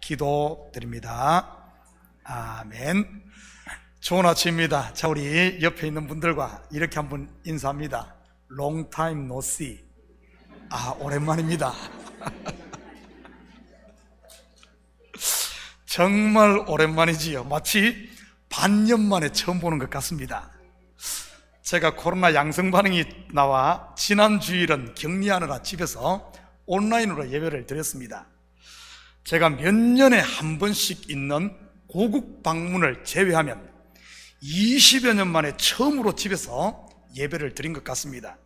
기도드립니다. 아멘. 좋은 아침입니다. 자, 우리 옆에 있는 분들과 이렇게 한번 인사합니다. Long time no see. 오랜만입니다. 정말 오랜만이지요. 마치 반년 만에 처음 보는 것 같습니다. 제가 코로나 양성 반응이 나와 지난 주일은 격리하느라 집에서 온라인으로 예배를 드렸습니다. 제가 몇 년에 한 번씩 있는 고국 방문을 제외하면 20여 년 만에 처음으로 집에서 예배를 드린 것 같습니다.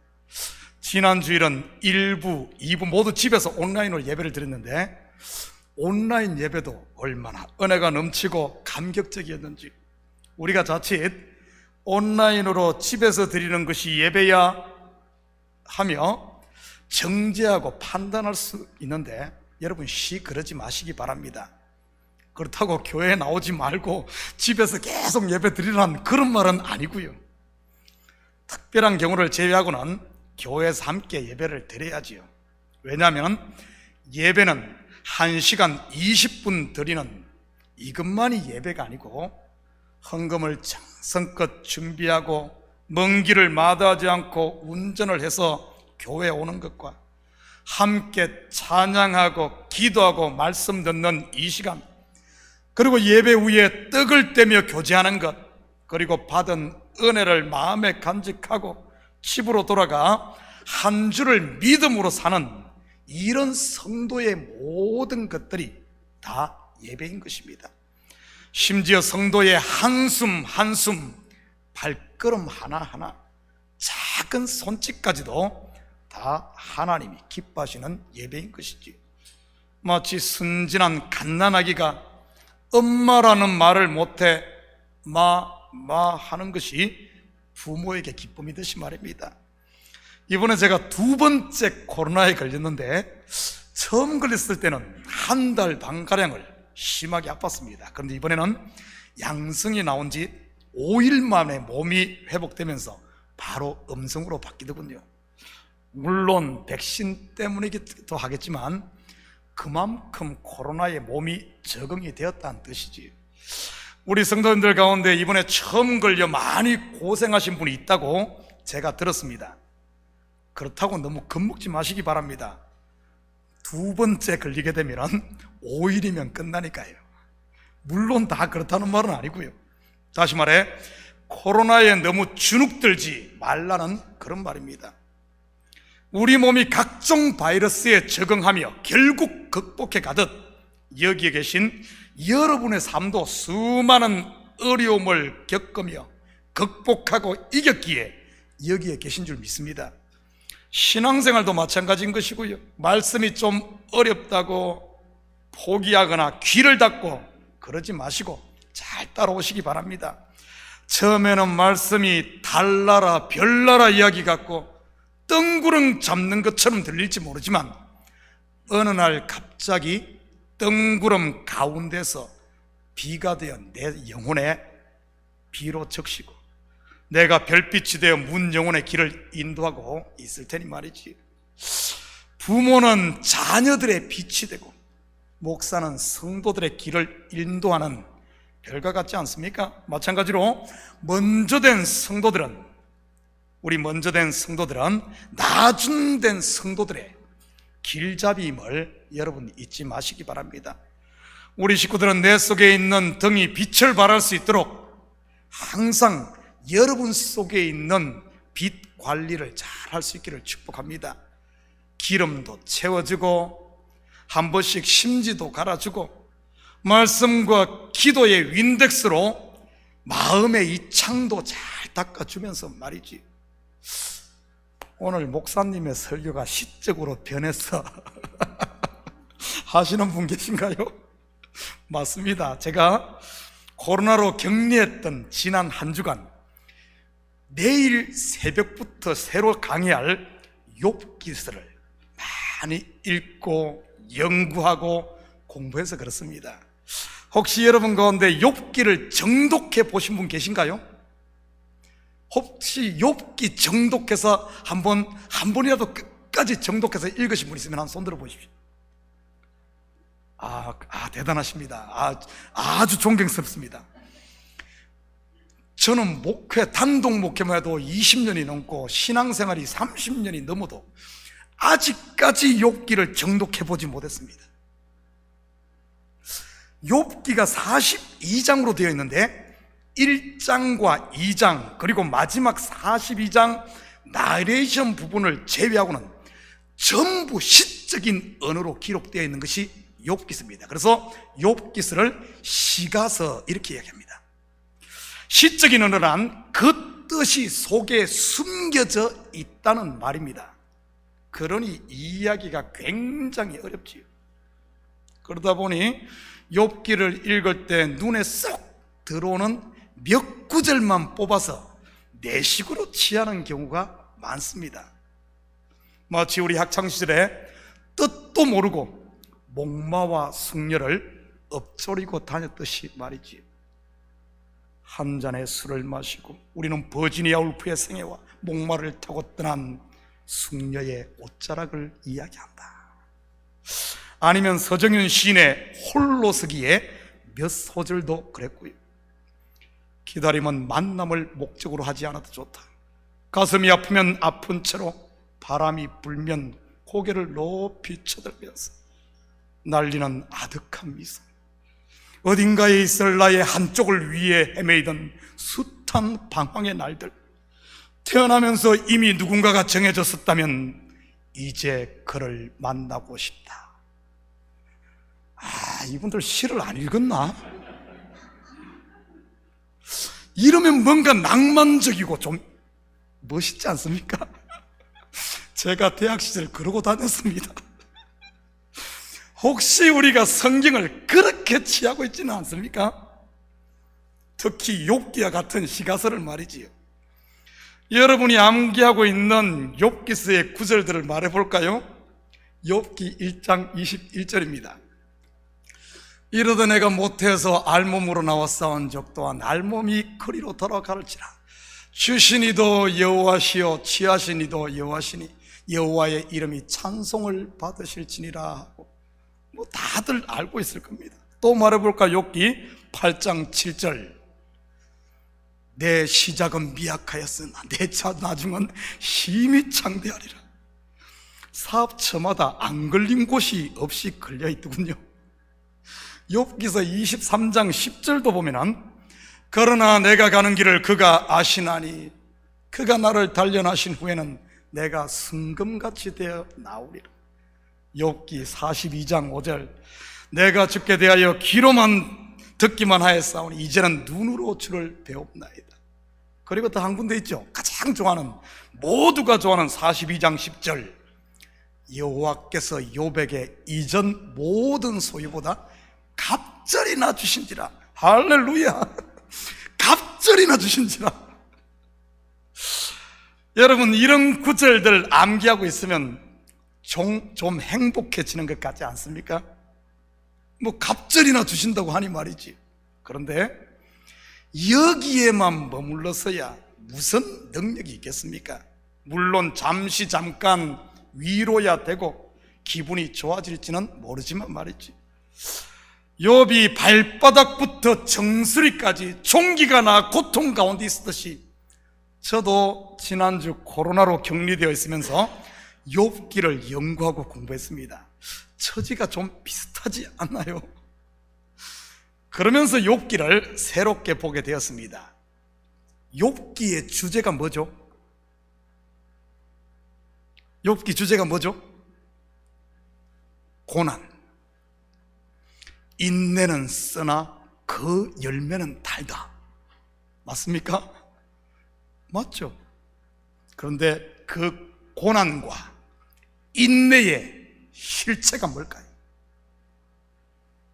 지난 주일은 1부, 2부 모두 집에서 온라인으로 예배를 드렸는데 온라인 예배도 얼마나 은혜가 넘치고 감격적이었는지, 우리가 자칫 온라인으로 집에서 드리는 것이 예배야 하며 정죄하고 판단할 수 있는데, 여러분 그러지 마시기 바랍니다. 그렇다고 교회에 나오지 말고 집에서 계속 예배 드리라는 그런 말은 아니고요. 특별한 경우를 제외하고는 교회에서 함께 예배를 드려야지요. 왜냐하면 예배는 1시간 20분 드리는 이것만이 예배가 아니고, 헌금을 정성껏 준비하고 먼 길을 마다하지 않고 운전을 해서 교회에 오는 것과 함께 찬양하고 기도하고 말씀 듣는 이 시간, 그리고 예배 후에 떡을 떼며 교제하는 것, 그리고 받은 은혜를 마음에 간직하고 집으로 돌아가 한 주를 믿음으로 사는 이런 성도의 모든 것들이 다 예배인 것입니다. 심지어 성도의 한숨 한숨, 발걸음 하나하나, 작은 손짓까지도 다 하나님이 기뻐하시는 예배인 것이지. 마치 순진한 갓난아기가 엄마라는 말을 못해 마 하는 것이 부모에게 기쁨이듯이 말입니다. 이번에 제가 두 번째 코로나에 걸렸는데, 처음 걸렸을 때는 한 달 반가량을 심하게 아팠습니다. 그런데 이번에는 양성이 나온 지 5일 만에 몸이 회복되면서 바로 음성으로 바뀌더군요. 물론 백신 때문이기도 하겠지만 그만큼 코로나에 몸이 적응이 되었다는 뜻이지. 우리 성도님들 가운데 이번에 처음 걸려 많이 고생하신 분이 있다고 제가 들었습니다. 그렇다고 너무 겁먹지 마시기 바랍니다. 두 번째 걸리게 되면 5일이면 끝나니까요. 물론 다 그렇다는 말은 아니고요. 다시 말해, 코로나에 너무 주눅들지 말라는 그런 말입니다. 우리 몸이 각종 바이러스에 적응하며 결국 극복해 가듯, 여기에 계신 여러분의 삶도 수많은 어려움을 겪으며 극복하고 이겼기에 여기에 계신 줄 믿습니다. 신앙생활도 마찬가지인 것이고요. 말씀이 좀 어렵다고 포기하거나 귀를 닫고 그러지 마시고 잘 따라오시기 바랍니다. 처음에는 말씀이 달나라 별나라 이야기 같고 뜬구름 잡는 것처럼 들릴지 모르지만, 어느 날 갑자기 뜬구름 가운데서 비가 되어 내 영혼에 비로 적시고 내가 별빛이 되어 문 영혼의 길을 인도하고 있을 테니 말이지. 부모는 자녀들의 빛이 되고 목사는 성도들의 길을 인도하는 별과 같지 않습니까? 마찬가지로 우리 먼저 된 성도들은 나중된 성도들의 길잡이임을 여러분 잊지 마시기 바랍니다. 우리 식구들은 내 속에 있는 등이 빛을 발할 수 있도록 항상 여러분 속에 있는 빛 관리를 잘 할 수 있기를 축복합니다. 기름도 채워주고 한 번씩 심지도 갈아주고 말씀과 기도의 윈덱스로 마음의 이 창도 잘 닦아주면서 말이지. 오늘 목사님의 설교가 시적으로 변해서 하시는 분 계신가요? 맞습니다. 제가 코로나로 격리했던 지난 한 주간 내일 새벽부터 새로 강의할 욥기서를 많이 읽고 연구하고 공부해서 그렇습니다. 혹시 여러분 가운데 욥기를 정독해 보신 분 계신가요? 혹시 욥기 정독해서 한 번이라도 끝까지 정독해서 읽으신 분 있으면 한 손 들어 보십시오. 대단하십니다. 아주 존경스럽습니다. 저는 단독 목회만 해도 20년이 넘고 신앙생활이 30년이 넘어도 아직까지 욥기를 정독해 보지 못했습니다. 욥기가 42장으로 되어 있는데 1장과 2장 그리고 마지막 42장 나레이션 부분을 제외하고는 전부 시적인 언어로 기록되어 있는 것이 욥기서입니다. 그래서 욥기서를 시가서 이렇게 이야기합니다. 시적인 언어란 그 뜻이 속에 숨겨져 있다는 말입니다. 그러니 이야기가 굉장히 어렵지요. 그러다 보니 욥기를 읽을 때 눈에 쏙 들어오는 몇 구절만 뽑아서 내식으로 취하는 경우가 많습니다. 마치 우리 학창시절에 뜻도 모르고 목마와 숙녀를 엎조리고 다녔듯이 말이지요. 한 잔의 술을 마시고 우리는 버지니아 울프의 생애와 목마를 타고 떠난 숙녀의 옷자락을 이야기한다. 아니면 서정윤 시인의 홀로서기에 몇 소절도 그랬고요. 기다림은 만남을 목적으로 하지 않아도 좋다. 가슴이 아프면 아픈 채로 바람이 불면 고개를 높이 쳐들면서 날리는 아득한 미소, 어딘가에 있을 나의 한쪽을 위해 헤매이던 숱한 방황의 날들, 태어나면서 이미 누군가가 정해졌었다면 이제 그를 만나고 싶다. 이분들 시를 안 읽었나? 이러면 뭔가 낭만적이고 좀 멋있지 않습니까? 제가 대학 시절 그러고 다녔습니다. 혹시 우리가 성경을 그렇게 취하고 있지는 않습니까? 특히 욥기와 같은 시가서를 말이지요. 여러분이 암기하고 있는 욥기서의 구절들을 말해볼까요? 욥기 1장 21절입니다. 이르되 내가 모태에서 알몸으로 나와 싸운 적 또한 알몸이 그리로 돌아갈지라. 주신 이도 여호와시요 취하신 이도 여호와시니 여호와의 이름이 찬송을 받으실지니라 하고, 다들 알고 있을 겁니다. 또 말해볼까? 욥기 8장 7절. 내 시작은 미약하였으나 내 나중은 힘이 창대하리라. 사업처마다 안 걸린 곳이 없이 걸려있더군요. 욥기서 23장 10절도 보면은 그러나 내가 가는 길을 그가 아시나니 그가 나를 단련하신 후에는 내가 승금같이 되어 나오리라. 욥기 42장 5절. 내가 주께 대하여 귀로만 듣기만 하였사오니 이제는 눈으로 주를 배웁나이다. 그리고 또 한 군데 있죠. 가장 좋아하는, 모두가 좋아하는 42장 10절. 여호와께서 욥에게 이전 모든 소유보다 갑절이나 주신지라. 할렐루야. 갑절이나 주신지라. 여러분, 이런 구절들 암기하고 있으면 좀 행복해지는 것 같지 않습니까? 갑절이나 주신다고 하니 말이지. 그런데 여기에만 머물러서야 무슨 능력이 있겠습니까? 물론 잠깐 위로야 되고 기분이 좋아질지는 모르지만 말이지. 욥이 발바닥부터 정수리까지 종기가 나 고통 가운데 있었듯이 저도 지난주 코로나로 격리되어 있으면서 욥기를 연구하고 공부했습니다. 처지가 좀 비슷하지 않나요? 그러면서 욥기를 새롭게 보게 되었습니다. 욥기의 주제가 뭐죠? 욥기 주제가 뭐죠? 고난. 인내는 쓰나 그 열매는 달다. 맞습니까? 맞죠? 그런데 그 고난과 인내의 실체가 뭘까요?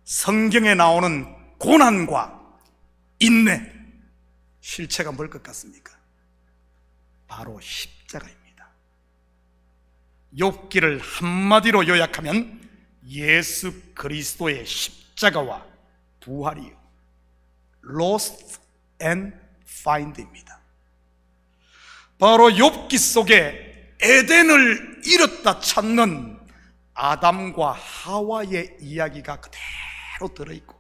성경에 나오는 고난과 인내, 실체가 뭘 것 같습니까? 바로 십자가입니다. 욥기를 한마디로 요약하면 예수 그리스도의 십자가와 부활이요, Lost and Find입니다. 바로 욥기 속에 에덴을 잃었다 찾는 아담과 하와의 이야기가 그대로 들어있고,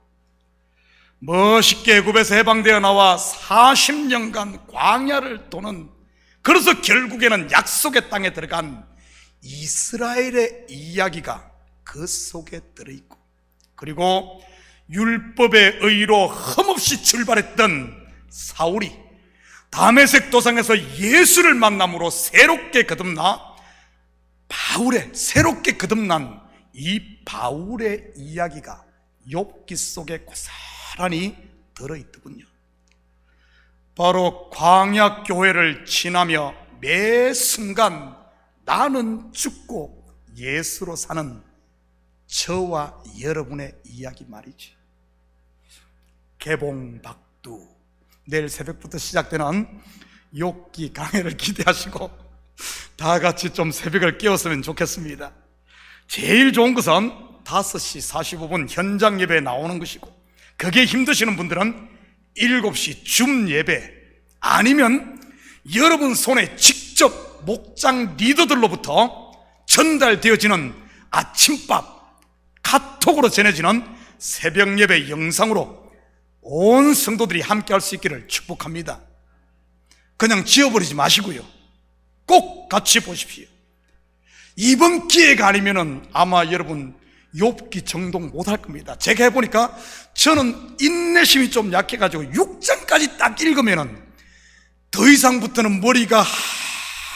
멋있게 애굽에서 해방되어 나와 40년간 광야를 도는, 그래서 결국에는 약속의 땅에 들어간 이스라엘의 이야기가 그 속에 들어있고, 그리고 율법의 의로 흠없이 출발했던 사울이 다메섹 도상에서 예수를 만남으로 새롭게 거듭나 새롭게 거듭난 이 바울의 이야기가 욥기 속에 고스란히 들어있더군요. 바로 광야 교회를 지나며 매 순간 나는 죽고 예수로 사는 저와 여러분의 이야기 말이지. 개봉박두, 내일 새벽부터 시작되는 욥기 강해를 기대하시고 다 같이 좀 새벽을 깨웠으면 좋겠습니다. 제일 좋은 것은 5시 45분 현장 예배에 나오는 것이고, 그게 힘드시는 분들은 7시 줌 예배, 아니면 여러분 손에 직접 목장 리더들로부터 전달되어지는 아침밥, 카톡으로 전해지는 새벽 예배 영상으로 온 성도들이 함께 할 수 있기를 축복합니다. 그냥 지워버리지 마시고요, 꼭 같이 보십시오. 이번 기회가 아니면은 아마 여러분 욥기 정독 못할 겁니다. 제가 해보니까 저는 인내심이 좀 약해가지고 6장까지 딱 읽으면은 더 이상부터는 머리가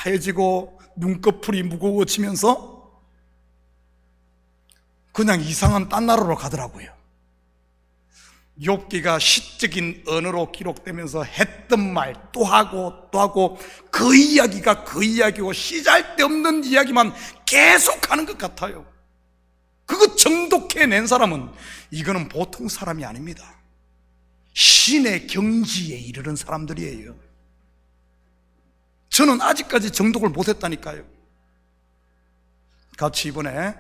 하얘지고 눈꺼풀이 무거워지면서 그냥 이상한 딴 나라로 가더라고요. 욥기가 시적인 언어로 기록되면서 했던 말 또 하고 또 하고, 그 이야기가 그 이야기고 시잘데없는 이야기만 계속하는 것 같아요. 그거 정독해낸 사람은 이거는 보통 사람이 아닙니다. 신의 경지에 이르는 사람들이에요. 저는 아직까지 정독을 못했다니까요. 같이 이번에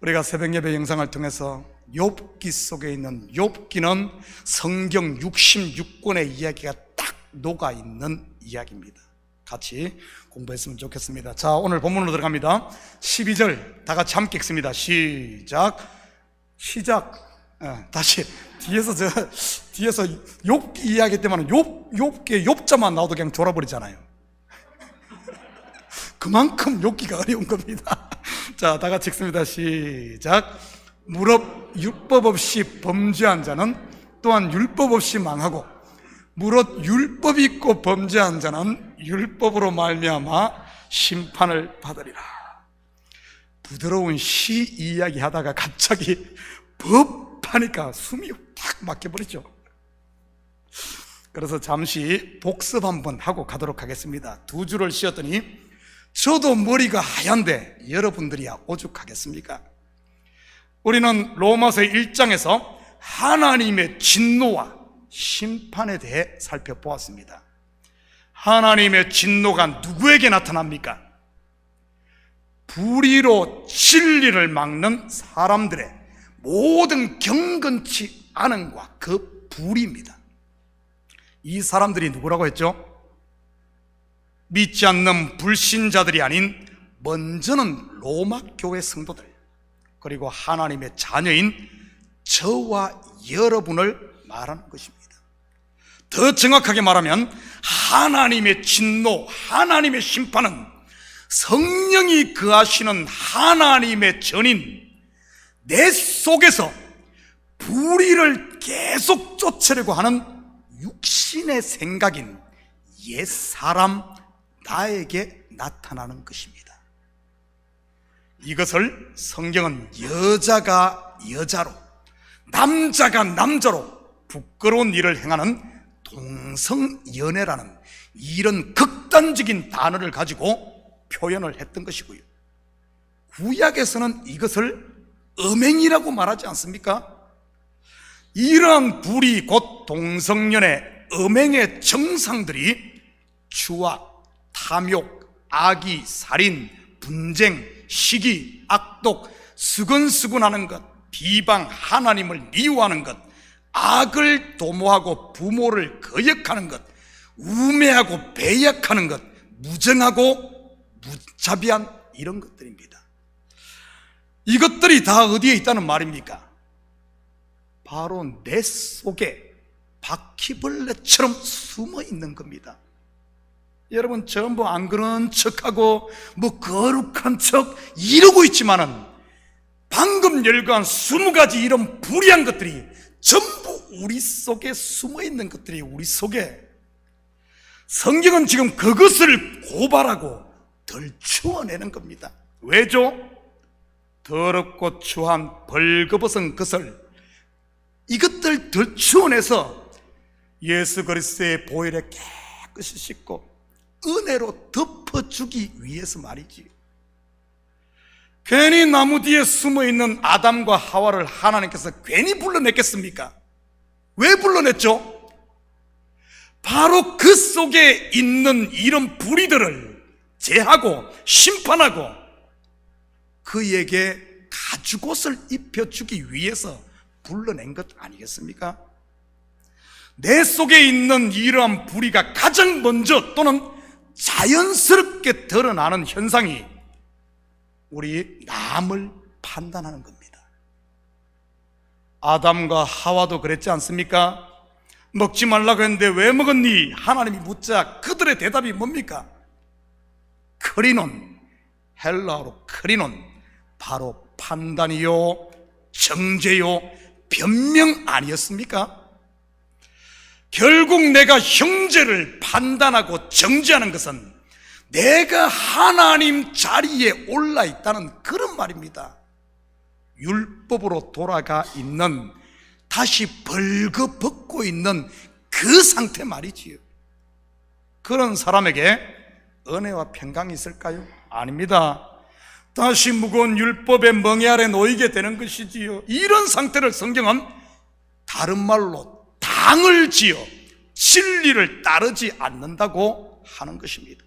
우리가 새벽 예배 영상을 통해서 욥기 속에 있는, 욥기는 성경 66권의 이야기가 딱 녹아있는 이야기입니다. 같이 공부했으면 좋겠습니다. 자, 오늘 본문으로 들어갑니다. 12절 다 같이 함께 읽습니다. 시작. 다시 뒤에서 욥기 이야기 때문에 욥기의 욥자만 나와도 그냥 졸아버리잖아요. 그만큼 욥기가 어려운 겁니다. 자, 다 같이 읽습니다. 시작. 무릇 율법 없이 범죄한 자는 또한 율법 없이 망하고, 무릇 율법이 있고 범죄한 자는 율법으로 말미암아 심판을 받으리라. 부드러운 시 이야기 하다가 갑자기 법하니까 숨이 탁 막혀버리죠. 그래서 잠시 복습 한번 하고 가도록 하겠습니다. 2주를 쉬었더니 저도 머리가 하얀데 여러분들이야 오죽하겠습니까? 우리는 로마서 1장에서 하나님의 진노와 심판에 대해 살펴보았습니다. 하나님의 진노가 누구에게 나타납니까? 불의로 진리를 막는 사람들의 모든 경건치 않음과 그 불의입니다. 이 사람들이 누구라고 했죠? 믿지 않는 불신자들이 아닌 먼저는 로마 교회 성도들, 그리고 하나님의 자녀인 저와 여러분을 말하는 것입니다. 더 정확하게 말하면 하나님의 진노, 하나님의 심판은 성령이 거하시는 하나님의 전인 내 속에서 불의를 계속 쫓으려고 하는 육신의 생각인 옛사람 나에게 나타나는 것입니다. 이것을 성경은 여자가 여자로, 남자가 남자로 부끄러운 일을 행하는 동성연애라는 이런 극단적인 단어를 가지고 표현을 했던 것이고요. 구약에서는 이것을 음행이라고 말하지 않습니까? 이러한 불의 곧 동성연애, 음행의 정상들이 추악, 탐욕, 악의, 살인, 분쟁, 시기, 악독, 수근수근하는 것, 비방, 하나님을 미워하는 것, 악을 도모하고 부모를 거역하는 것, 우매하고 배약하는 것, 무정하고 무자비한 이런 것들입니다. 이것들이 다 어디에 있다는 말입니까? 바로 내 속에 바퀴벌레처럼 숨어 있는 겁니다. 여러분, 전부 안 그런 척하고 뭐 거룩한 척 이러고 있지만은 방금 열거한 20가지 이런 불의한 것들이 전부 우리 속에 숨어 있는 것들이 우리 속에, 성경은 지금 그것을 고발하고 덜추어내는 겁니다. 왜죠? 더럽고 추한 벌거벗은 것을, 이것들 덜추어내서 예수 그리스도의 보혈에 깨끗이 씻고 은혜로 덮어주기 위해서 말이지. 괜히 나무 뒤에 숨어있는 아담과 하와를 하나님께서 괜히 불러냈겠습니까? 왜 불러냈죠? 바로 그 속에 있는 이런 불의들을 제하고 심판하고 그에게 가죽옷을 입혀주기 위해서 불러낸 것 아니겠습니까? 내 속에 있는 이러한 불의가 가장 먼저 또는 자연스럽게 드러나는 현상이 우리 남을 판단하는 겁니다. 아담과 하와도 그랬지 않습니까? 먹지 말라고 했는데 왜 먹었니? 하나님이 묻자 그들의 대답이 뭡니까? 크리논, 헬라어로 크리논, 바로 판단이요, 정죄요, 변명 아니었습니까? 결국 내가 형제를 판단하고 정죄하는 것은 내가 하나님 자리에 올라 있다는 그런 말입니다. 율법으로 돌아가 있는, 다시 벌거벗고 있는 그 상태 말이지요. 그런 사람에게 은혜와 평강이 있을까요? 아닙니다. 다시 무거운 율법의 멍에 아래 놓이게 되는 것이지요. 이런 상태를 성경은 다른 말로 당을 지어 진리를 따르지 않는다고 하는 것입니다.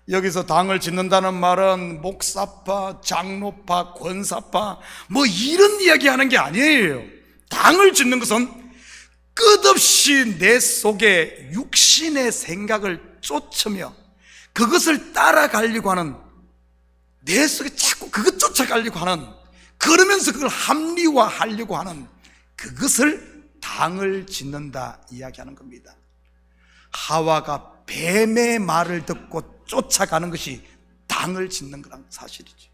여기서 당을 짓는다는 말은 목사파, 장로파, 권사파 뭐 이런 이야기 하는 게 아니에요. 당을 짓는 것은 끝없이 내 속에 육신의 생각을 쫓으며 그것을 따라가려고 하는, 내 속에 자꾸 그것 쫓아가려고 하는, 그러면서 그걸 합리화하려고 하는 그것을 당을 짓는다 이야기하는 겁니다. 하와가 뱀의 말을 듣고 쫓아가는 것이 당을 짓는 거란 사실이죠.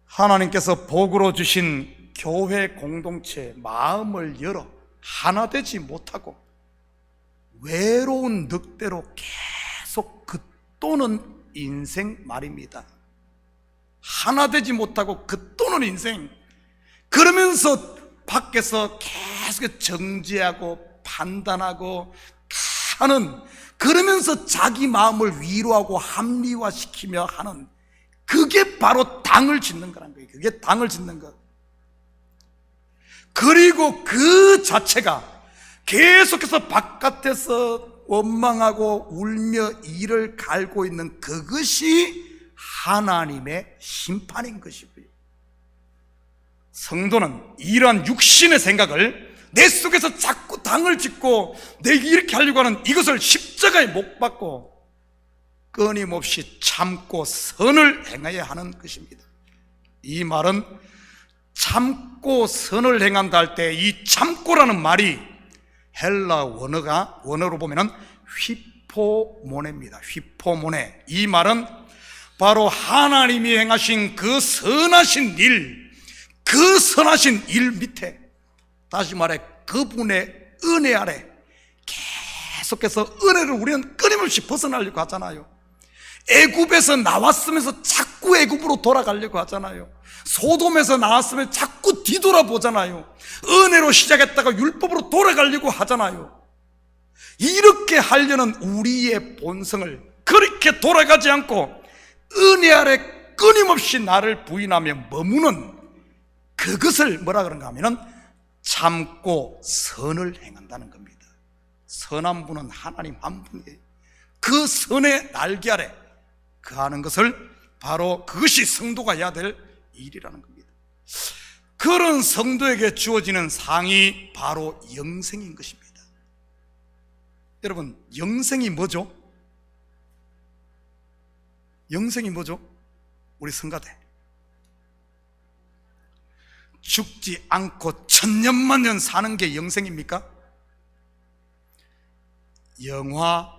하나님께서 복으로 주신 교회 공동체 마음을 열어 하나 되지 못하고 외로운 늑대로 계속 긋도는 인생 말입니다. 하나 되지 못하고 긋도는 인생, 그러면서 밖에서 계속 정죄하고 판단하고 하는, 그러면서 자기 마음을 위로하고 합리화시키며 하는, 그게 바로 당을 짓는 거란 거예요. 그게 당을 짓는 것. 그리고 그 자체가 계속해서 바깥에서 원망하고 울며 이를 갈고 있는 그것이 하나님의 심판인 것이고요. 성도는 이러한 육신의 생각을 내 속에서 자꾸 당을 짓고 내가 이렇게 하려고 하는 이것을 십자가에 못 박고 끊임없이 참고 선을 행해야 하는 것입니다. 이 말은 참고 선을 행한다 할 때 이 참고라는 말이 헬라 원어로 보면은 휘포모네입니다. 휘포모네. 이 말은 바로 하나님이 행하신 그 선하신 일, 그 선하신 일 밑에, 다시 말해 그분의 은혜 아래 계속해서 은혜를 우리는 끊임없이 벗어나려고 하잖아요. 애굽에서 나왔으면서 자꾸 애굽으로 돌아가려고 하잖아요. 소돔에서 나왔으면 자꾸 뒤돌아보잖아요. 은혜로 시작했다가 율법으로 돌아가려고 하잖아요. 이렇게 하려는 우리의 본성을 그렇게 돌아가지 않고 은혜 아래 끊임없이 나를 부인하며 머무는 그것을 뭐라 그런가 하면은 참고 선을 행한다는 겁니다. 선한 분은 하나님 한 분이에요. 그 선의 날개 아래 거하는 것을 바로 그것이 성도가 해야 될 일이라는 겁니다. 그런 성도에게 주어지는 상이 바로 영생인 것입니다. 여러분, 영생이 뭐죠? 영생이 뭐죠? 우리 성가대, 죽지 않고 천년만년 사는 게 영생입니까? 영화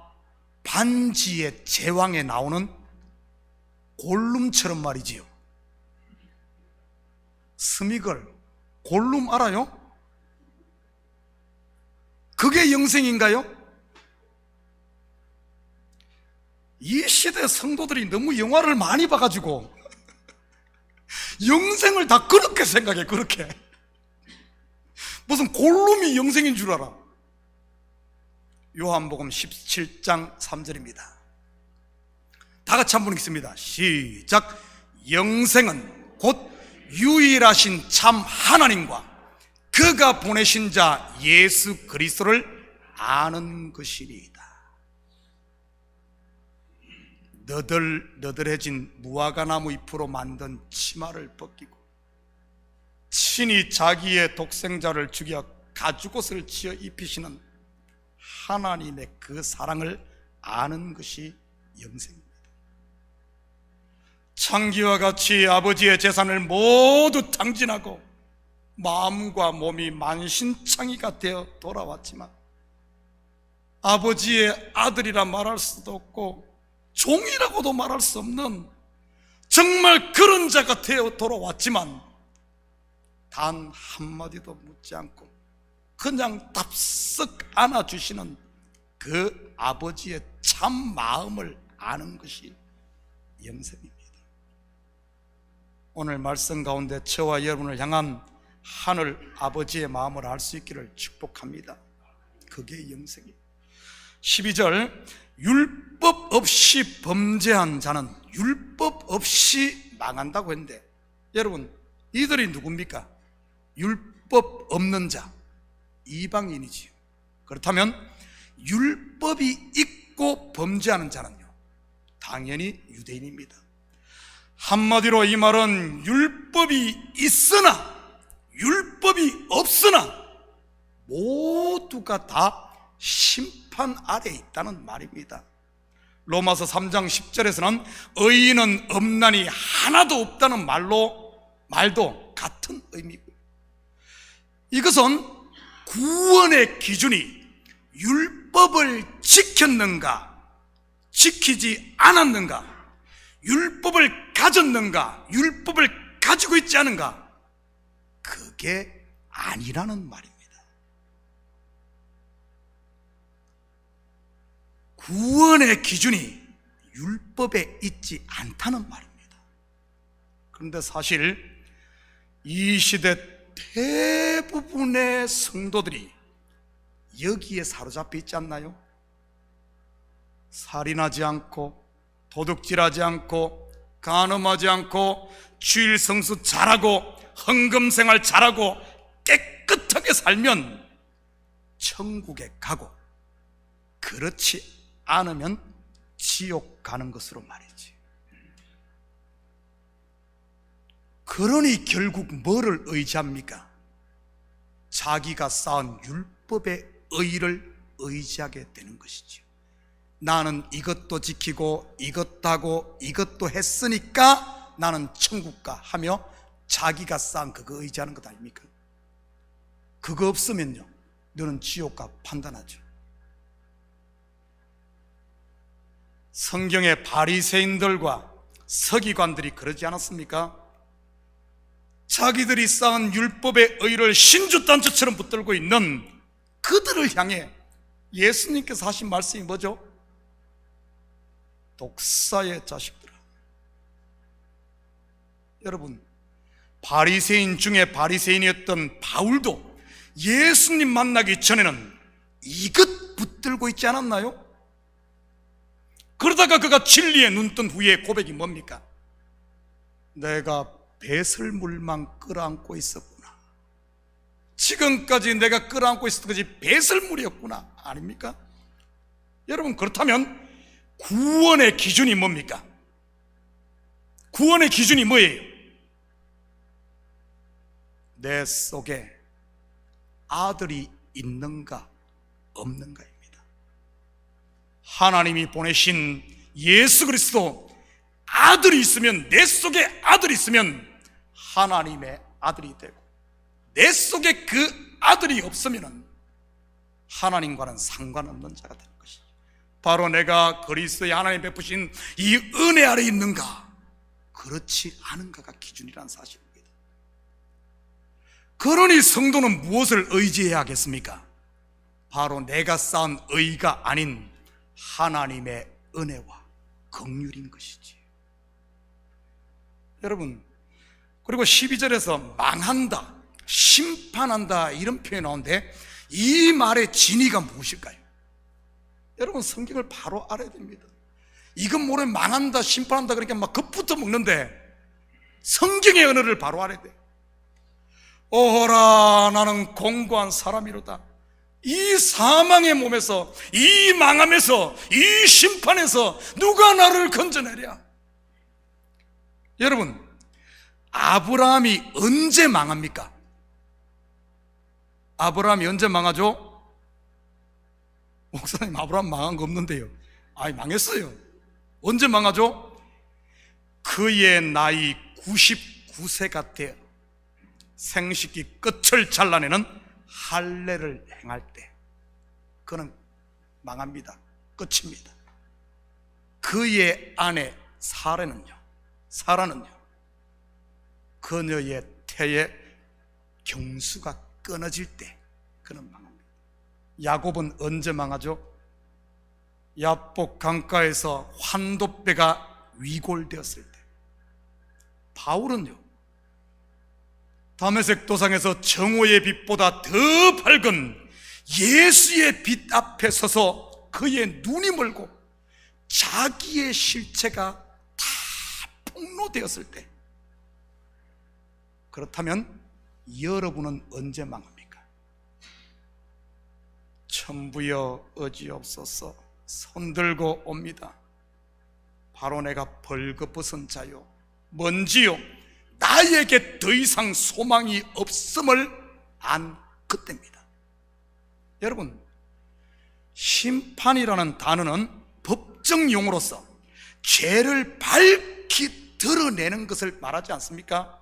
반지의 제왕에 나오는 골룸처럼 말이지요. 스미글, 골룸 알아요? 그게 영생인가요? 이 시대 성도들이 너무 영화를 많이 봐가지고 영생을 다 그렇게 생각해. 그렇게 무슨 골룸이 영생인 줄 알아. 요한복음 17장 3절입니다 다 같이 한번 읽습니다. 시작. 영생은 곧 유일하신 참 하나님과 그가 보내신 자 예수 그리스도를 아는 것이니이다. 너들너들해진 무화과나무 잎으로 만든 치마를 벗기고 친히 자기의 독생자를 죽여 가죽옷을 지어 입히시는 하나님의 그 사랑을 아는 것이 영생입니다. 창기와 같이 아버지의 재산을 모두 탕진하고 마음과 몸이 만신창이가 되어 돌아왔지만 아버지의 아들이라 말할 수도 없고 종이라고도 말할 수 없는 정말 그런 자가 되어 돌아왔지만 단 한마디도 묻지 않고 그냥 답석 안아주시는 그 아버지의 참 마음을 아는 것이 영생입니다. 오늘 말씀 가운데 저와 여러분을 향한 하늘 아버지의 마음을 알 수 있기를 축복합니다. 그게 영생입니다. 12절 율법 없이 범죄한 자는 율법 없이 망한다고 했는데 여러분 이들이 누굽니까? 율법 없는 자, 이방인이지요. 그렇다면 율법이 있고 범죄하는 자는요? 당연히 유대인입니다. 한마디로 이 말은 율법이 있으나 율법이 없으나 모두가 다 심판 아래에 있다는 말입니다. 로마서 3장 10절에서는 의인은 없나니 하나도 없다는 말도 같은 의미고, 이것은 구원의 기준이 율법을 지켰는가 지키지 않았는가, 율법을 가졌는가 율법을 가지고 있지 않은가, 그게 아니라는 말입니다. 구원의 기준이 율법에 있지 않다는 말입니다. 그런데 사실 이 시대 대부분의 성도들이 여기에 사로잡혀 있지 않나요? 살인하지 않고 도둑질하지 않고 간음하지 않고 주일 성수 잘하고 헌금생활 잘하고 깨끗하게 살면 천국에 가고, 그렇지 않으면 지옥 가는 것으로 말이지. 그러니 결국 뭐를 의지합니까? 자기가 쌓은 율법의 의의를 의지하게 되는 것이죠. 나는 이것도 지키고 이것도 하고 이것도 했으니까 나는 천국 가 하며 자기가 쌓은 그거 의지하는 것 아닙니까? 그거 없으면요 너는 지옥 가 판단하죠. 성경의 바리새인들과 서기관들이 그러지 않았습니까? 자기들이 쌓은 율법의 의를 신주단처처럼 붙들고 있는 그들을 향해 예수님께서 하신 말씀이 뭐죠? 독사의 자식들아. 여러분, 바리새인 중에 바리새인이었던 바울도 예수님 만나기 전에는 이것 붙들고 있지 않았나요? 그러다가 그가 진리에 눈뜬 후에 고백이 뭡니까? 내가 배설물만 끌어안고 있었구나. 지금까지 내가 끌어안고 있었던 것이 배설물이었구나. 아닙니까? 여러분, 그렇다면 구원의 기준이 뭡니까? 구원의 기준이 뭐예요? 내 속에 아들이 있는가 없는가입니다. 하나님이 보내신 예수 그리스도 아들이 있으면, 내 속에 아들이 있으면 하나님의 아들이 되고, 내 속에 그 아들이 없으면 하나님과는 상관없는 자가 되는 것이죠. 바로 내가 그리스도의 하나님 베푸신 이 은혜 아래 있는가, 그렇지 않은가가 기준이라는 사실입니다. 그러니 성도는 무엇을 의지해야 하겠습니까? 바로 내가 쌓은 의가 아닌 하나님의 은혜와 긍휼인 것이지. 여러분, 그리고 12절에서 망한다, 심판한다 이런 표현이 나오는데 이 말의 진의가 무엇일까요? 여러분, 성경을 바로 알아야 됩니다. 이건 모르면 망한다, 심판한다 그러니까 막 겁부터 먹는데 성경의 언어를 바로 알아야 돼. 오호라, 나는 공고한 사람이로다. 이 사망의 몸에서, 이 망함에서, 이 심판에서 누가 나를 건져내랴? 여러분, 아브라함이 언제 망합니까? 아브라함이 언제 망하죠? 목사님, 아브라함 망한 거 없는데요. 아니, 망했어요. 언제 망하죠? 그의 나이 99세가 되어 생식기 끝을 잘라내는 할례를 행할 때 그는 망합니다. 끝입니다. 그의 아내 사라는요, 그녀의 태에 경수가 끊어질 때 그는 망합니다. 야곱은 언제 망하죠? 야복 강가에서 환도뼈가 위골되었을 때. 바울은요, 다메섹 도상에서 정오의 빛보다 더 밝은 예수의 빛 앞에 서서 그의 눈이 멀고 자기의 실체가 다 폭로되었을 때. 그렇다면 여러분은 언제 망합니까? 천부여 어지없소서, 손들고 옵니다. 바로 내가 벌거벗은 자요, 먼지요, 나에게 더 이상 소망이 없음을 안 그때입니다. 여러분, 심판이라는 단어는 법정 용어로서 죄를 밝히 드러내는 것을 말하지 않습니까?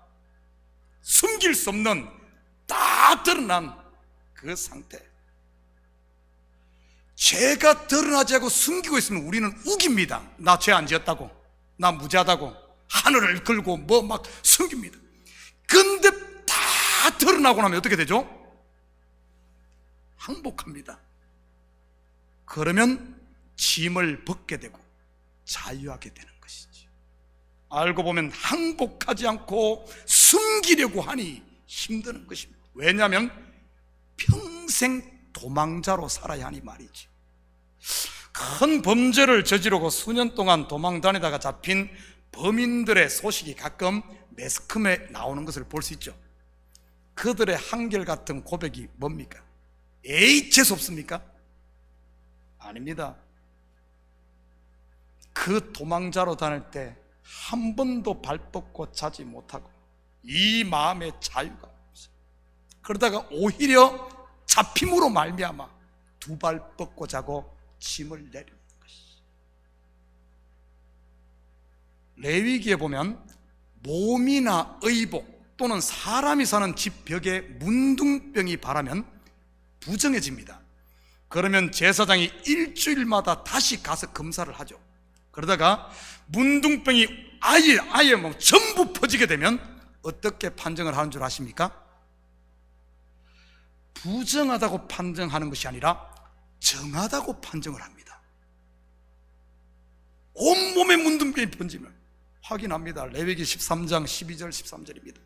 숨길 수 없는 다 드러난 그 상태. 죄가 드러나지 않고 숨기고 있으면 우리는 우깁니다. 나 죄 안 지었다고, 나 무죄하다고 하늘을 걸고 뭐 막 숨깁니다. 근데 다 드러나고 나면 어떻게 되죠? 항복합니다. 그러면 짐을 벗게 되고 자유하게 되는 것이지. 알고 보면 항복하지 않고 숨기려고 하니 힘드는 것입니다. 왜냐하면 평생 도망자로 살아야 하니 말이지. 큰 범죄를 저지르고 수년 동안 도망 다니다가 잡힌 범인들의 소식이 가끔 매스컴에 나오는 것을 볼 수 있죠. 그들의 한결같은 고백이 뭡니까? 에이, 재수없습니까? 아닙니다. 그 도망자로 다닐 때 한 번도 발 뻗고 자지 못하고 이 마음의 자유가 없어요. 그러다가 오히려 잡힘으로 말미암아 두 발 뻗고 자고 짐을 내리는 것이. 레위기에 보면 몸이나 의복 또는 사람이 사는 집 벽에 문둥병이 바라면 부정해집니다. 그러면 제사장이 일주일마다 다시 가서 검사를 하죠. 그러다가 문둥병이 아예 뭐 전부 퍼지게 되면 어떻게 판정을 하는 줄 아십니까? 부정하다고 판정하는 것이 아니라 정하다고 판정을 합니다. 온몸에 문둥병이 번짐을 확인합니다. 레위기 13장 12절 13절입니다.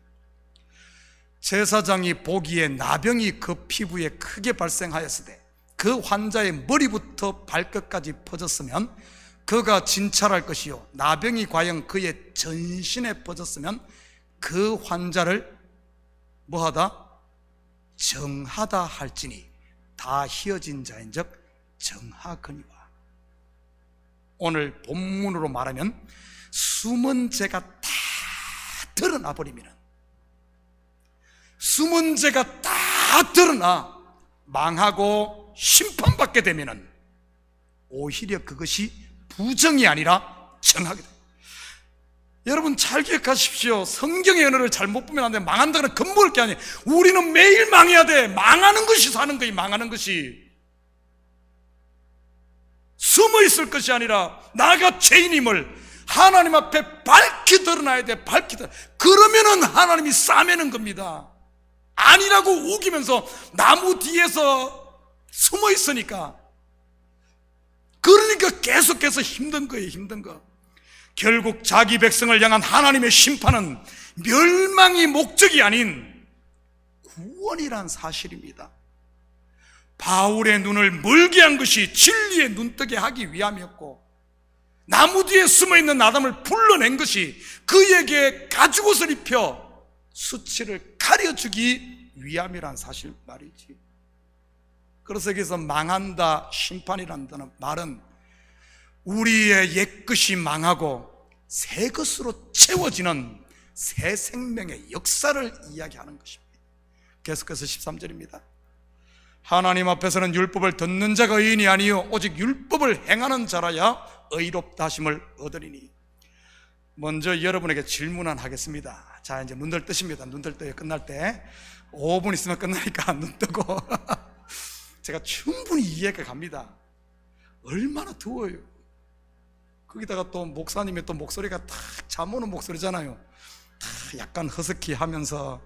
제사장이 보기에 나병이 그 피부에 크게 발생하였으되 그 환자의 머리부터 발끝까지 퍼졌으면 그가 진찰할 것이요, 나병이 과연 그의 전신에 퍼졌으면 그 환자를 뭐하다? 정하다 할지니 다 희어진 자인즉 정하거니와. 오늘 본문으로 말하면 숨은 죄가 다 드러나 버리면, 숨은 죄가 다 드러나 망하고 심판받게 되면 오히려 그것이 부정이 아니라 정하게 됩니다. 여러분 잘 기억하십시오. 성경의 언어를 잘못 보면 안 돼. 망한다는 겁먹을 게 아니에요. 우리는 매일 망해야 돼. 망하는 것이 사는 거예요. 망하는 것이. 숨어 있을 것이 아니라 나가 죄인임을 하나님 앞에 밝히 드러나야 돼. 밝히 드러나. 그러면은 하나님이 싸매는 겁니다. 아니라고 우기면서 나무 뒤에서 숨어 있으니까. 그러니까 계속해서 힘든 거예요. 힘든 거. 결국 자기 백성을 향한 하나님의 심판은 멸망이 목적이 아닌 구원이란 사실입니다. 바울의 눈을 멀게 한 것이 진리의 눈뜨게 하기 위함이었고, 나무 뒤에 숨어있는 아담을 불러낸 것이 그에게 가죽옷을 입혀 수치를 가려주기 위함이란 사실 말이지. 그래서 여기서 망한다, 심판이란다는 말은 우리의 옛것이 망하고 새 것으로 채워지는 새 생명의 역사를 이야기하는 것입니다. 계속해서 13절입니다. 하나님 앞에서는 율법을 듣는 자가 의인이 아니요 오직 율법을 행하는 자라야 의롭다 하심을 얻으리니. 먼저 여러분에게 질문 하나 하겠습니다. 자, 이제 눈들 뜨십니다. 눈들 떠요. 끝날 때 5분 있으면 끝나니까 눈 뜨고 제가 충분히 이해가 갑니다. 얼마나 더워요. 거기다가 또 목사님의 또 목소리가 탁 잠 오는 목소리잖아요. 탁 약간 허스키 하면서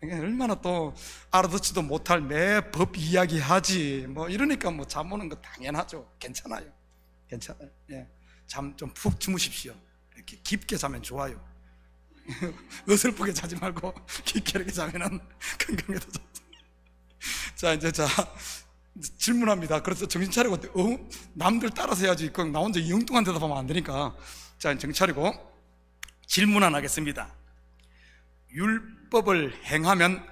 얼마나 또 알아듣지도 못할 매 법 이야기 하지. 뭐 이러니까 뭐 잠 오는 거 당연하죠. 괜찮아요. 괜찮아요. 예. 잠 좀 푹 주무십시오. 이렇게 깊게 자면 좋아요. 어설프게 자지 말고 깊게 이렇게 자면은 건강에도 좋죠. 자, 이제 질문합니다. 그래서 정신 차리고 남들 따라서 해야지. 나 혼자 엉뚱한 대답하면 안 되니까. 자, 정신 차리고 질문 하나 하겠습니다. 율법을 행하면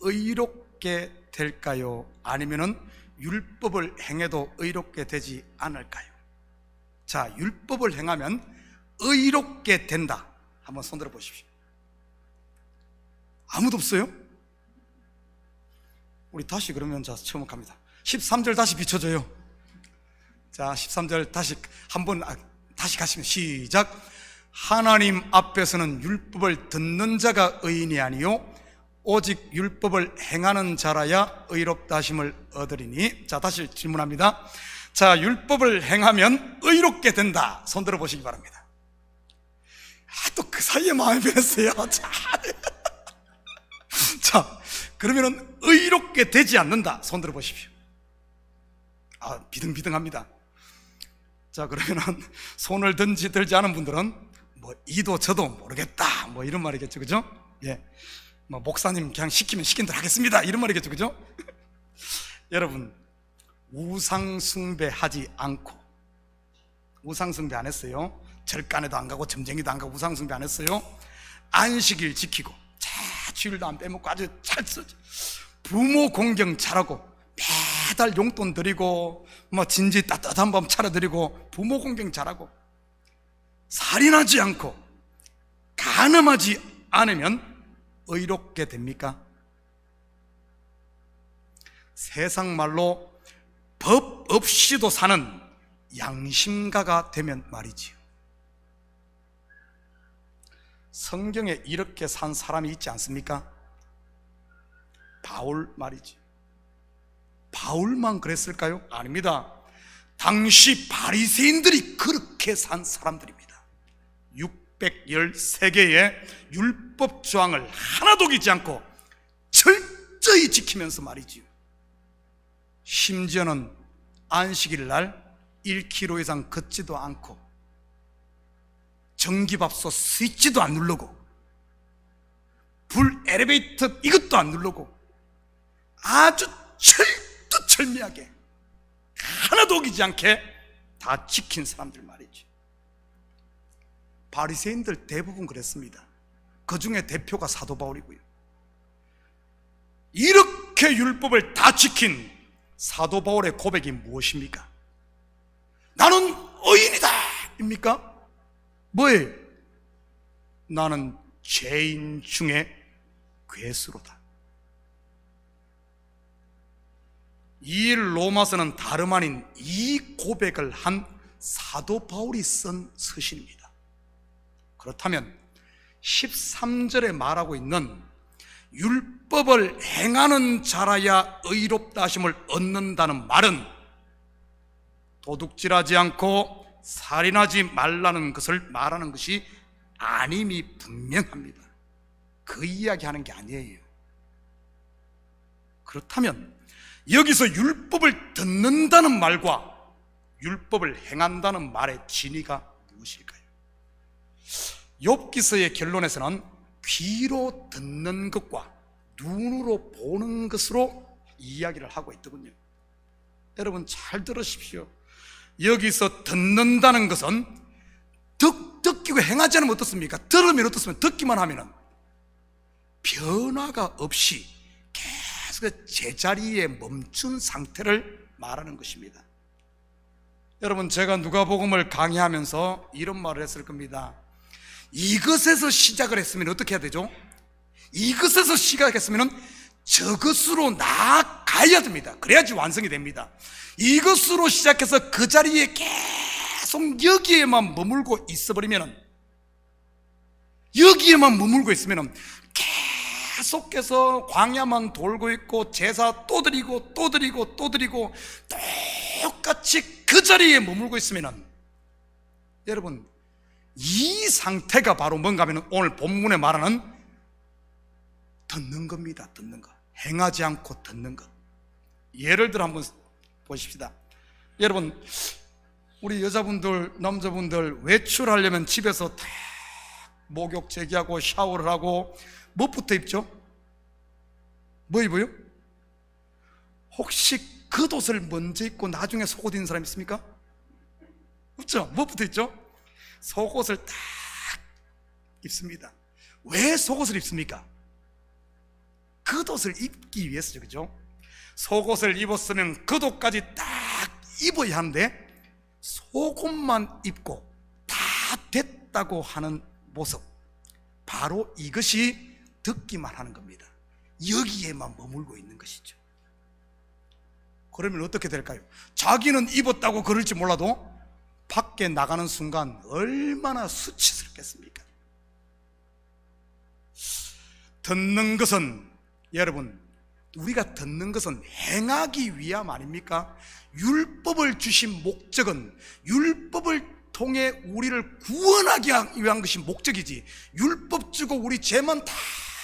의롭게 될까요? 아니면은 율법을 행해도 의롭게 되지 않을까요? 자, 율법을 행하면 의롭게 된다. 한번 손들어 보십시오. 아무도 없어요? 우리 다시 그러면 자, 처음 갑니다. 13절 다시 비춰줘요. 자, 13절 다시 한번 다시 가시면 시작. 하나님 앞에서는 율법을 듣는 자가 의인이 아니요 오직 율법을 행하는 자라야 의롭다 하심을 얻으리니. 자, 다시 질문합니다. 자, 율법을 행하면 의롭게 된다. 손 들어 보시기 바랍니다. 또 그 사이에 마음이 변했어요. 자, 그러면은 의롭게 되지 않는다. 손 들어 보십시오. 비등비등합니다. 자, 그러면은 손을 들지 않은 분들은 뭐 이도 저도 모르겠다 뭐 이런 말이겠죠. 그죠? 예. 뭐 목사님 그냥 시키면 시킨 대로 하겠습니다 이런 말이겠죠. 그죠? 여러분, 우상숭배 하지 않고, 우상숭배 안 했어요. 절간에도 안 가고 점쟁이도 안 가고 우상숭배 안 했어요. 안식일 지키고 주일도 안 빼먹고 아주 잘 쓰죠. 부모 공경 잘하고 매달 용돈 드리고 뭐 진지 따뜻한 밥 차려드리고 부모 공경 잘하고 살인하지 않고 간음하지 않으면 의롭게 됩니까? 세상 말로 법 없이도 사는 양심가가 되면 말이지요. 성경에 이렇게 산 사람이 있지 않습니까? 바울 말이지. 바울만 그랬을까요? 아닙니다. 당시 바리새인들이 그렇게 산 사람들입니다. 613개의 율법 조항을 하나도 어기지 않고 철저히 지키면서 말이지요. 심지어는 안식일 날 1km 이상 걷지도 않고 전기밥솥 스위치도 안 누르고 불 엘리베이터 이것도 안 누르고 아주 철두철미하게 하나도 어기지 않게 다 지킨 사람들 말이지. 바리새인들 대부분 그랬습니다. 그 중에 대표가 사도 바울이고요. 이렇게 율법을 다 지킨 사도 바울의 고백이 무엇입니까? 나는 의인이다 입니까? 뭐예요? 나는 죄인 중에 괴수로다. 이 로마서는 다름 아닌 이 고백을 한 사도 바울이 쓴 서신입니다. 그렇다면 13절에 말하고 있는 율법을 행하는 자라야 의롭다 하심을 얻는다는 말은 도둑질하지 않고 살인하지 말라는 것을 말하는 것이 아님이 분명합니다. 그 이야기하는 게 아니에요. 그렇다면 여기서 율법을 듣는다는 말과 율법을 행한다는 말의 진위가 무엇일까요? 욥기서의 결론에서는 귀로 듣는 것과 눈으로 보는 것으로 이야기를 하고 있더군요. 여러분 잘 들으십시오. 여기서 듣는다는 것은 듣기고 행하지 않으면 어떻습니까? 들으면 어떻습니까? 듣기만 하면은 변화가 없이 계속 제자리에 멈춘 상태를 말하는 것입니다. 여러분 제가 누가복음을 강의하면서 이런 말을 했을 겁니다. 이것에서 시작을 했으면 어떻게 해야 되죠? 이것에서 시작했으면 저것으로 나아가야 됩니다. 그래야지 완성이 됩니다. 이것으로 시작해서 그 자리에 계속 여기에만 머물고 있어버리면, 여기에만 머물고 있으면 계속해서 광야만 돌고 있고 제사 또 드리고 또 드리고 또 드리고 똑같이 그 자리에 머물고 있으면, 여러분 이 상태가 바로 뭔가 하면 오늘 본문에 말하는 듣는 겁니다. 듣는 것, 행하지 않고 듣는 것. 예를 들어 한번 보십시다. 여러분 우리 여자분들 남자분들 외출하려면 집에서 다 목욕 제기하고 샤워를 하고 무엇부터 입죠? 뭐 입어요? 혹시 겉옷을 먼저 입고 나중에 속옷 입는 사람 있습니까? 없죠? 무엇부터 입죠? 속옷을 딱 입습니다. 왜 속옷을 입습니까? 겉옷을 입기 위해서죠. 그죠? 속옷을 입었으면 겉옷까지 딱 입어야 하는데 속옷만 입고 다 됐다고 하는 모습, 바로 이것이 듣기만 하는 겁니다. 여기에만 머물고 있는 것이죠. 그러면 어떻게 될까요? 자기는 입었다고 그럴지 몰라도 밖에 나가는 순간 얼마나 수치스럽겠습니까? 듣는 것은, 여러분 우리가 듣는 것은 행하기 위함 아닙니까? 율법을 주신 목적은 율법을 통해 우리를 구원하기 위한 것이 목적이지, 율법 주고 우리 죄만 다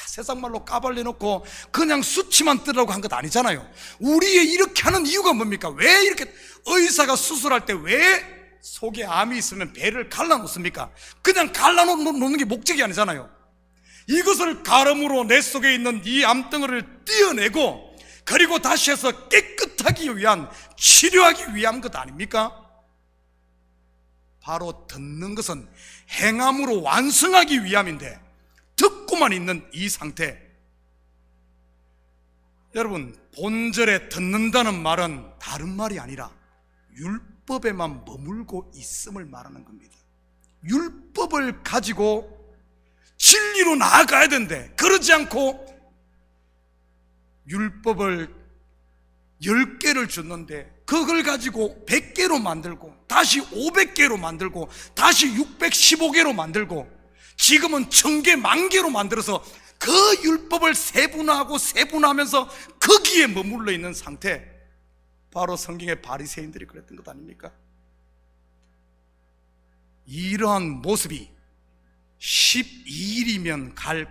세상 말로 까발려놓고 그냥 수치만 뜨라고 한 것 아니잖아요. 우리의 이렇게 하는 이유가 뭡니까? 왜 이렇게 의사가 수술할 때 왜 속에 암이 있으면 배를 갈라놓습니까? 그냥 갈라놓는 게 목적이 아니잖아요. 이것을 가름으로 내 속에 있는 이 암덩어리를 떼어내고 그리고 다시 해서 깨끗하기 위한, 치료하기 위한 것 아닙니까? 바로 듣는 것은 행함으로 완성하기 위함인데 듣고만 있는 이 상태, 여러분 본절에 듣는다는 말은 다른 말이 아니라 율법에만 머물고 있음을 말하는 겁니다. 율법을 가지고 진리로 나아가야 되는데 그러지 않고 율법을 10개를 줬는데 그걸 가지고 100개로 만들고 다시 500개로 만들고 다시 615개로 만들고 지금은 1000개, 10,000개로 만들어서 그 율법을 세분화하면서 거기에 머물러 있는 상태, 바로 성경의 바리새인들이 그랬던 것 아닙니까? 이러한 모습이 12일이면 갈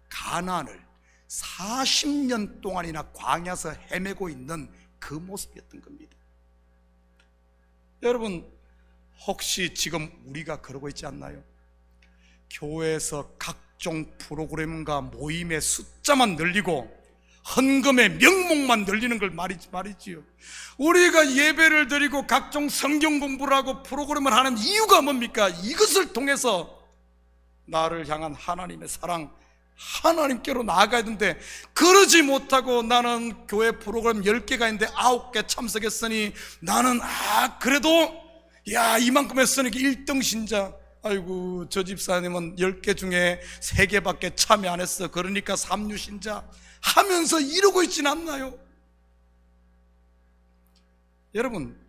가나안을 40년 동안이나 광야에서 헤매고 있는 그 모습이었던 겁니다. 여러분 혹시 지금 우리가 그러고 있지 않나요? 교회에서 각종 프로그램과 모임의 숫자만 늘리고 헌금의 명목만 늘리는 걸 말이지요. 우리가 예배를 드리고 각종 성경 공부를 하고 프로그램을 하는 이유가 뭡니까? 이것을 통해서 나를 향한 하나님의 사랑, 하나님께로 나아가야 되는데 그러지 못하고 나는 교회 프로그램 10개가 있는데 9개 참석했으니 나는 그래도 이만큼 했으니까 1등 신자, 아이고 저 집사님은 10개 중에 3개밖에 참여 안 했어, 그러니까 삼류 신자 하면서 이러고 있진 않나요? 여러분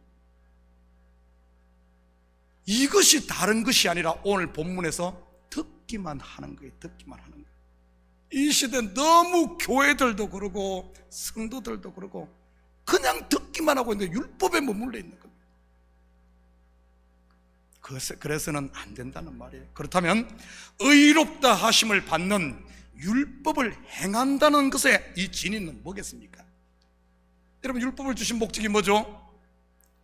이것이 다른 것이 아니라 오늘 본문에서 듣기만 하는 거예요. 듣기만 하는 거예요. 이 시대 너무 교회들도 그러고 성도들도 그러고 그냥 듣기만 하고 있는데 율법에 머물러 있는 겁니다. 그래서는 안 된다는 말이에요. 그렇다면 의롭다 하심을 받는 율법을 행한다는 것에 이 진리는 뭐겠습니까? 여러분, 율법을 주신 목적이 뭐죠?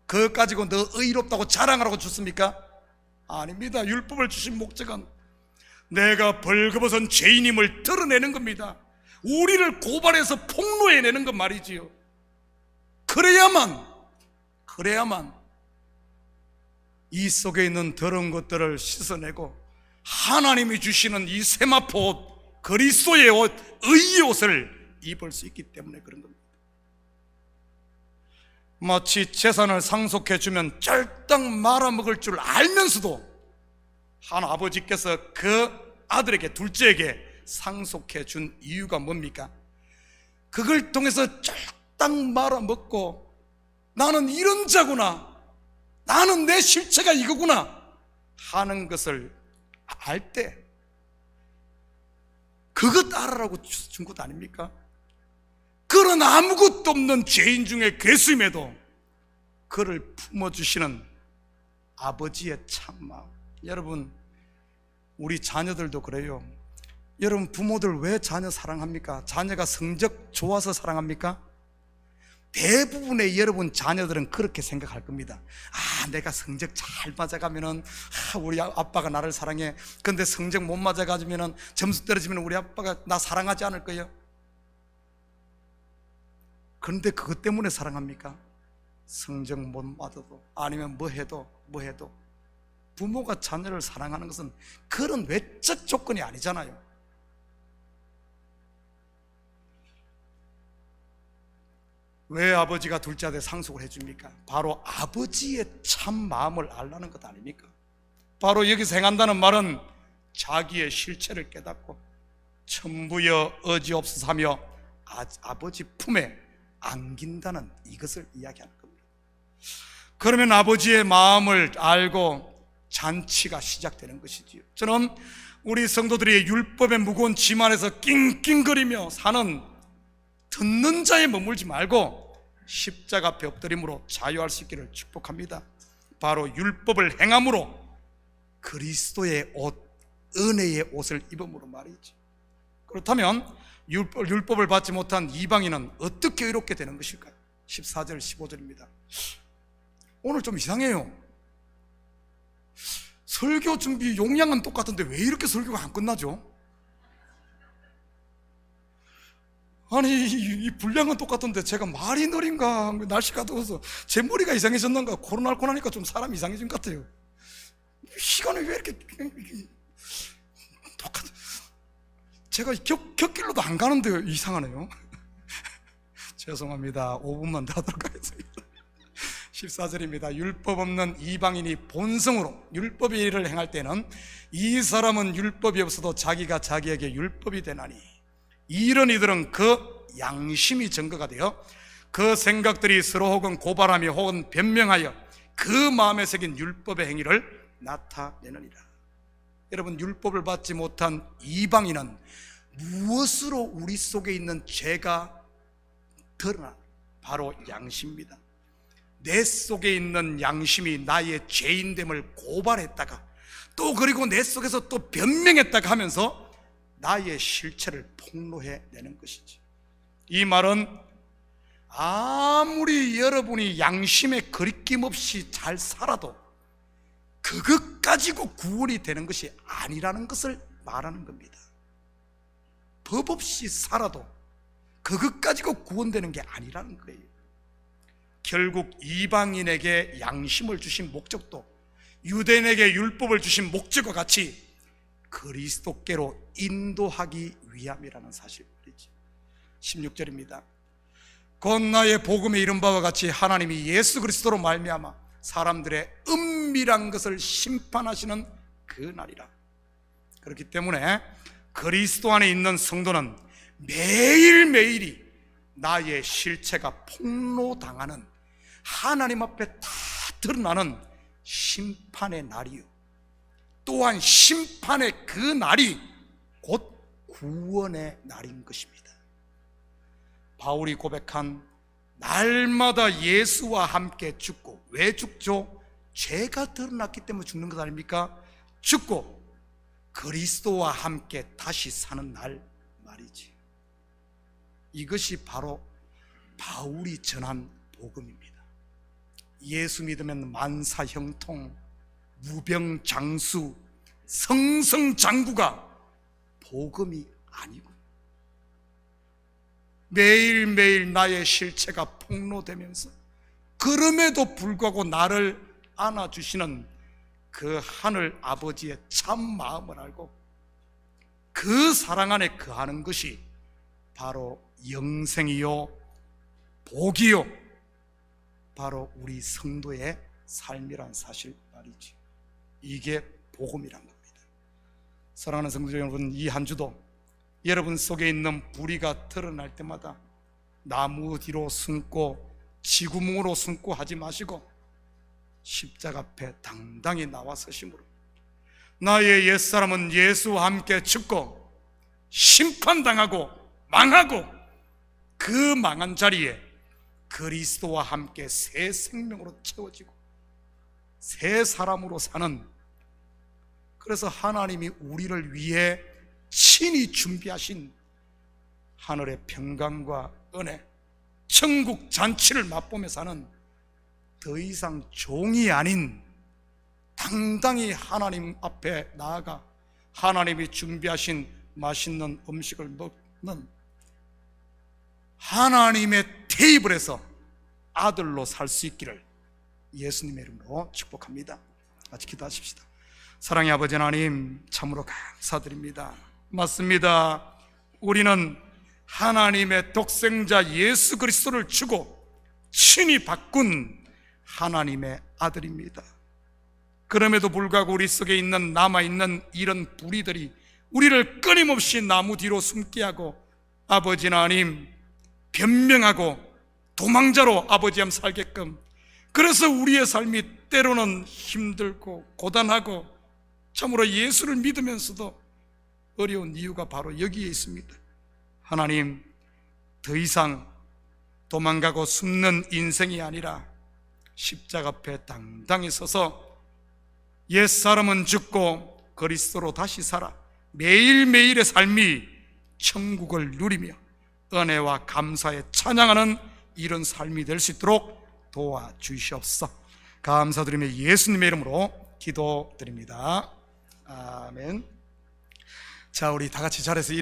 그거 가지고 너 의롭다고 자랑하라고 줬습니까? 아닙니다. 율법을 주신 목적은 내가 벌거벗은 죄인임을 드러내는 겁니다. 우리를 고발해서 폭로해내는 것 말이지요. 그래야만 이 속에 있는 더러운 것들을 씻어내고 하나님이 주시는 이 세마포 옷, 그리스도의 옷, 의의 옷을 입을 수 있기 때문에 그런 겁니다. 마치 재산을 상속해주면 쫄딱 말아먹을 줄 알면서도 한 아버지께서 그 아들에게, 둘째에게 상속해준 이유가 뭡니까? 그걸 통해서 쫄딱 말아먹고 나는 이런 자구나, 나는 내 실체가 이거구나 하는 것을 알 때 그것 알아라고 준 것 아닙니까? 그런 아무것도 없는 죄인 중에 괴수임에도 그를 품어주시는 아버지의 참마음. 여러분, 우리 자녀들도 그래요. 여러분, 부모들 왜 자녀 사랑합니까? 자녀가 성적 좋아서 사랑합니까? 대부분의 여러분 자녀들은 그렇게 생각할 겁니다. 내가 성적 잘 맞아가면은 우리 아빠가 나를 사랑해. 근데 성적 못 맞아가지면은, 점수 떨어지면 우리 아빠가 나 사랑하지 않을 거예요. 그런데 그것 때문에 사랑합니까? 성적 못 맞아도, 아니면 뭐 해도 부모가 자녀를 사랑하는 것은 그런 외적 조건이 아니잖아요. 왜 아버지가 둘째 아들 상속을 해줍니까? 바로 아버지의 참 마음을 알라는 것 아닙니까? 바로 여기서 행한다는 말은 자기의 실체를 깨닫고 천부여 어지없어서 하며 아버지 품에 안긴다는 이것을 이야기하는 겁니다. 그러면 아버지의 마음을 알고 잔치가 시작되는 것이지요. 저는 우리 성도들이 율법의 무거운 짐 안에서 낑낑거리며 사는 듣는 자에 머물지 말고 십자가 앞에 엎드림으로 자유할 수 있기를 축복합니다. 바로 율법을 행함으로 그리스도의 옷, 은혜의 옷을 입음으로 말이지. 그렇다면 율법을 받지 못한 이방인은 어떻게 의롭게 되는 것일까요? 14절 15절입니다 오늘 좀 이상해요. 설교 준비 용량은 똑같은데 왜 이렇게 설교가 안 끝나죠? 아니, 이 분량은 똑같은데 제가 말이 느린가, 날씨가 더워서 제 머리가 이상해졌는가, 코로나 앓고 나니까 좀 사람이 이상해진 것 같아요. 시간이 왜 이렇게 똑같아? 제가 곁길로도 안 가는데 이상하네요. 죄송합니다. 5분만 더 하도록 하겠습니다. 14절입니다 율법 없는 이방인이 본성으로 율법의 일을 행할 때는 이 사람은 율법이 없어도 자기가 자기에게 율법이 되나니, 이런 이들은 그 양심이 증거가 되어 그 생각들이 서로 혹은 고발하며 혹은 변명하여 그 마음에 새긴 율법의 행위를 나타내느니라. 여러분, 율법을 받지 못한 이방인은 무엇으로 우리 속에 있는 죄가 드러나? 바로 양심입니다. 내 속에 있는 양심이 나의 죄인됨을 고발했다가 또 그리고 내 속에서 또 변명했다가 하면서 나의 실체를 폭로해내는 것이지. 이 말은 아무리 여러분이 양심에 거리낌 없이 잘 살아도 그것 가지고 구원이 되는 것이 아니라는 것을 말하는 겁니다. 법 없이 살아도 그것 가지고 구원되는 게 아니라는 거예요. 결국 이방인에게 양심을 주신 목적도 유대인에게 율법을 주신 목적과 같이 그리스도께로 인도하기 위함이라는 사실이지. 16절입니다 곧 나의 복음에 이른 바와 같이 하나님이 예수 그리스도로 말미암아 사람들의 은밀한 것을 심판하시는 그 날이라. 그렇기 때문에 그리스도 안에 있는 성도는 매일매일이 나의 실체가 폭로당하는, 하나님 앞에 다 드러나는 심판의 날이요, 또한 심판의 그 날이 곧 구원의 날인 것입니다. 바울이 고백한 날마다 예수와 함께 죽고, 왜 죽죠? 죄가 드러났기 때문에 죽는 것 아닙니까? 죽고 그리스도와 함께 다시 사는 날 말이지. 이것이 바로 바울이 전한 복음입니다. 예수 믿으면 만사형통, 무병장수, 성성장구가 복음이 아니고, 매일매일 나의 실체가 폭로되면서 그럼에도 불구하고 나를 안아주시는 그 하늘 아버지의 참 마음을 알고 그 사랑 안에 거하는 것이 바로 영생이요 복이요 바로 우리 성도의 삶이란 사실 말이지. 이게 복음이란 겁니다. 사랑하는 성도 여러분, 이 한 주도 여러분 속에 있는 불의가 드러날 때마다 나무 뒤로 숨고 지구멍으로 숨고 하지 마시고 십자가 앞에 당당히 나와 서심으로 나의 옛사람은 예수와 함께 죽고 심판당하고 망하고 그 망한 자리에 그리스도와 함께 새 생명으로 채워지고 새 사람으로 사는, 그래서 하나님이 우리를 위해 친히 준비하신 하늘의 평강과 은혜, 천국 잔치를 맛보며 사는 더 이상 종이 아닌 당당히 하나님 앞에 나아가 하나님이 준비하신 맛있는 음식을 먹는 하나님의 테이블에서 아들로 살 수 있기를 예수님의 이름으로 축복합니다. 같이 기도하십시다. 사랑의 아버지 하나님, 참으로 감사드립니다. 맞습니다. 우리는 하나님의 독생자 예수 그리스도를 주고 친히 바꾼 하나님의 아들입니다. 그럼에도 불구하고 우리 속에 있는 남아있는 이런 불의들이 우리를 끊임없이 나무 뒤로 숨게 하고 아버지 하나님 변명하고 도망자로 아버지함 살게끔, 그래서 우리의 삶이 때로는 힘들고 고단하고 참으로 예수를 믿으면서도 어려운 이유가 바로 여기에 있습니다. 하나님, 더 이상 도망가고 숨는 인생이 아니라 십자가 앞에 당당히 서서 옛사람은 죽고 그리스도로 다시 살아 매일매일의 삶이 천국을 누리며 은혜와 감사에 찬양하는 이런 삶이 될 수 있도록 도와주시옵소서. 감사드리며 예수님의 이름으로 기도드립니다. 아멘. 자, 우리 다 같이 자리에서